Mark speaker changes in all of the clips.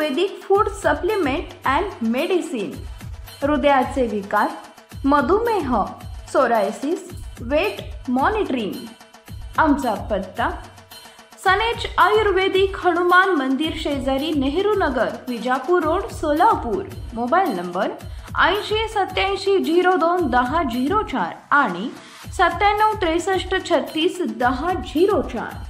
Speaker 1: Ayurvedic food supplement and medicine, हृदयाचे विकार, मधुमेह, सोरायसिस, वेट मॉनिटरिंग। आमचा पत्ता सनेज आयुर्वेदिक हनुमान मंदिर शेजारी Nehru Nagar, Vijapur road, Solapur. Mobile number 8087021004 आणि 9763361004।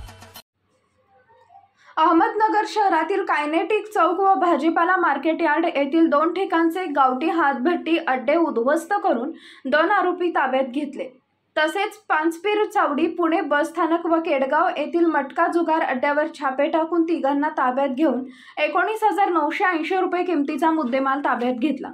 Speaker 1: अहमदनगर शहरातील कायनेटिक चौक व भाजीपाला मार्केट यार्ड येथील 2 ठिकाणचे गावठी हातभट्टी अड्डे उद्ध्वस्त करून 2 आरोपी ताब्यात घेतले। तसेच पानसपीर चावडी पुणे बस स्थानक व केडगाव येथील मटका जुगार अड्ड्यावर छापे टाकून तिघांना ताब्यात घेऊन 19,980 रुपये किमतीचा मुद्देमाल ताब्यात घेतला।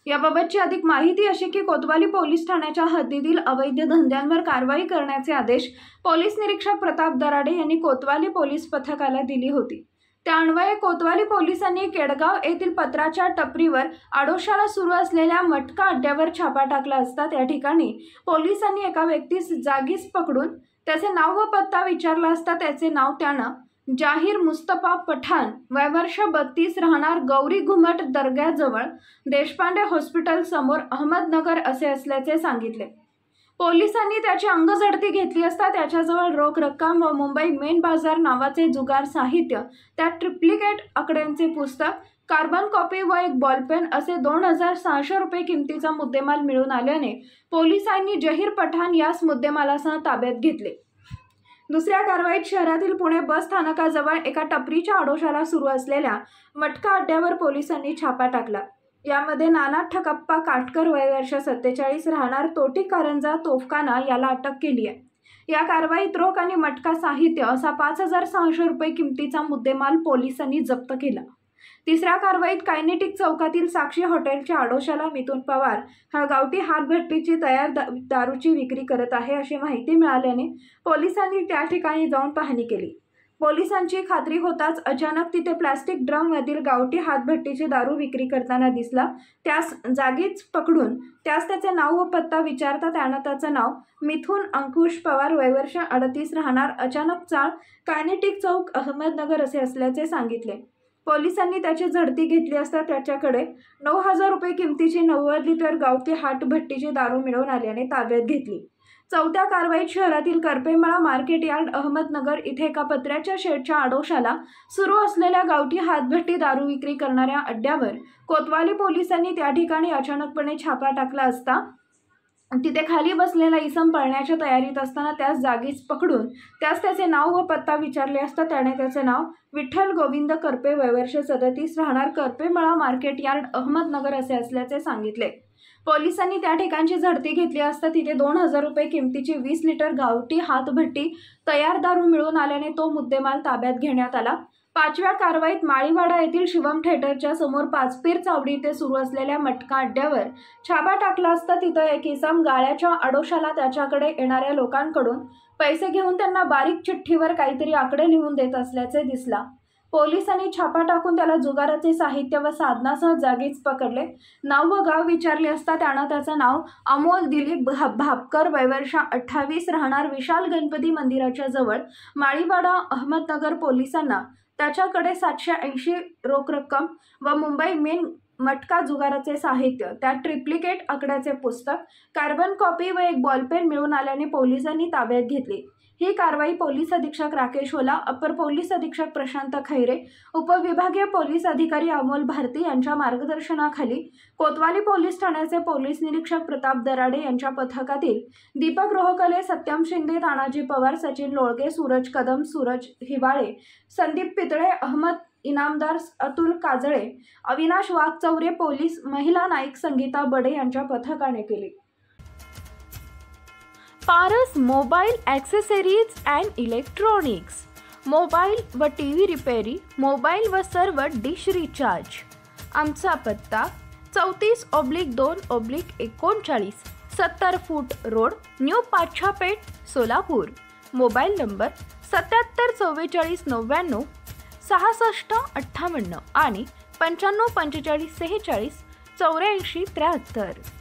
Speaker 1: याबाबतची अधिक माहिती अशी की कोतवाली पोलीस ठाण्याच्या हद्दीतील अवैध धंद्यांवर कारवाई करण्याचे आदेश पोलीस निरीक्षक प्रताप दराडे यांनी कोतवाली पोलीस पथकाला दिली होती। त्यान्वये कोतवाली पोलिसांनी केडगाव येथील पत्राच्या टपरीवर आडोशाला सुरू असलेल्या मटका अड्ड्यावर छापा टाकला असता त्या ठिकाणी पोलिसांनी एका व्यक्तीस जागीच पकडून त्याचे नाव व पत्ता विचारला असता त्याचे नाव त्यानं जाहीर मुस्तफा पठाण, वय वर्ष 32, राहणार गौरी घुमट दर्ग्याजवळ, देशपांडे हॉस्पिटल समोर, अहमदनगर असे असल्याचे सांगितले। पोलिसांनी त्याची अंगझडती घेतली असता त्याच्याजवळ रोख रक्कम व मुंबई मेन बाजार नावाचे जुगार साहित्य, त्यात ट्रिप्लिकेट आकड्यांचे पुस्तक, कार्बन कॉपी व एक बॉलपेन असे 2,600 रुपये किमतीचा मुद्देमाल मिळून आल्याने पोलिसांनी जहीर पठाण यास मुद्देमालासह ताब्यात घेतले। दुसऱ्या कारवाईत शहरातील पुणे बस स्थानकाजवळ एका टपरीच्या आडोशाला सुरू असलेल्या मटका अड्ड्यावर पोलिसांनी छापा टाकला। यामध्ये नाना ठकप्पा काटकर, वय वर्ष 47, राहणार तोटी कारंजा, तोफखाना याला अटक केली आहे। या कारवाईत रोख आणि मटका साहित्य असा 5,600 रुपये किमतीचा मुद्देमाल पोलिसांनी जप्त केला। तिसऱ्या कारवाईत कायनेटिक चौकातील साक्षी हॉटेलच्या आडोशाला मिथुन पवार हा गावठी हातभट्टीची तयार दारूची विक्री करत आहे अशी माहिती मिळाल्याने पोलिसांनी त्या ठिकाणी जाऊन पाहणी केली। पोलिसांची खात्री होताच अचानक तिथे प्लास्टिक ड्रम मधील गावठी हातभट्टीची दारू विक्री करताना दिसला। त्यास जागीच पकडून त्यास त्याचे नाव व पत्ता विचारता त्यानं त्याचं नाव मिथुन अंकुश पवार, वय वर्ष 38, राहणार अचानक चाळ, कायनेटिक चौक, अहमदनगर असे असल्याचे सांगितले। पोलिसांनी त्याची झडती घेतली असता त्याच्याकडे 9,000 रुपये किमतीची 90 लिटर गावठी हातभट्टीची दारू मिळवून आल्याने ताब्यात घेतली। चौथ्या कारवाईत शहरातील करपेमळा मार्केट यार्ड, अहमदनगर इथे एका पत्र्याच्या शेडच्या आडोशाला सुरू असलेल्या गावठी हातभट्टी दारू विक्री करणाऱ्या अड्ड्यावर कोतवाली पोलिसांनी त्या ठिकाणी अचानकपणे छापा टाकला असता तिथे खाली बसलेला इसम पळण्याच्या तयारीत असताना त्यास जागीच पकडून त्यास त्याचे नाव व पत्ता विचारले असता त्याने त्याचे नाव विठ्ठल गोविंद करपे, वय वर्ष 37, राहणार करपेमळा मार्केट यार्ड, अहमदनगर असे असल्याचे सांगितले। पोलिसांनी त्या ठिकाणची झडती घेतली असता तिथे 2,000 रुपये किमतीची 20 लिटर गावठी हातभट्टी तयार दारू मिळून आल्याने तो मुद्देमाल ताब्यात घेण्यात आला। पाचव्या कारवाईत माळीवाडा येथील शिवम थिएटरच्या समोर पाचपीर चावडी येथे सुरू असलेल्या मटका अड्ड्यावर छापा टाकला असता तिथं एक इसम गाळ्याच्या आडोशाला त्याच्याकडे येणाऱ्या लोकांकडून पैसे घेऊन त्यांना बारीक चिठ्ठीवर काहीतरी आकडे लिहून देत असल्याचे दिसला। पोलिसांनी छापा टाकून त्याला जुगाराचे साहित्य व साधनासह जागीच पकडले। नाव व गाव विचारले असता त्यानं त्याचं नाव अमोल दिलीप भापकर, वय वर्ष 28, राहणार विशाल गणपती मंदिराच्या जवळ, माळीवाडा, अहमदनगर पोलिसांना त्याच्याकडे 780 रोख रक्कम व मुंबई मेन मटका जुगाराचे साहित्य, त्यात ट्रिप्लिकेट आकड्याचे पुस्तक, कार्बन कॉपी व एक बॉलपेन मिळून आल्याने पोलिसांनी ताब्यात घेतली। ही कारवाई पोलीस अधीक्षक राकेश ओला, अपर पोलीस अधीक्षक प्रशांत खैरे, उपविभागीय पोलीस अधिकारी अमोल भारती यांच्या मार्गदर्शनाखाली कोतवाली पोलीस ठाण्याचे पोलीस निरीक्षक प्रताप दराडे यांच्या पथकातील दीपक रोहकले, सत्यम शिंदे, तानाजी पवार, सचिन लोळगे, सूरज कदम, सूरज हिवाळे, संदीप पितळे, अहमद इनामदार, अतुल काजळे, अविनाश वाघचौरे, पोलीस महिला नाईक संगीता बडे यांच्या पथकाने केली। Paras mobile accessories and electronics, mobile व टीव्ही रिपेरी, मोबाईल व सर्व डिश रिचार्ज। आमचा पत्ता 34/2/39, 70 फूट road, new Pachhapeth, Solapur. Mobile number 774499 6658 आणि 954546 8473।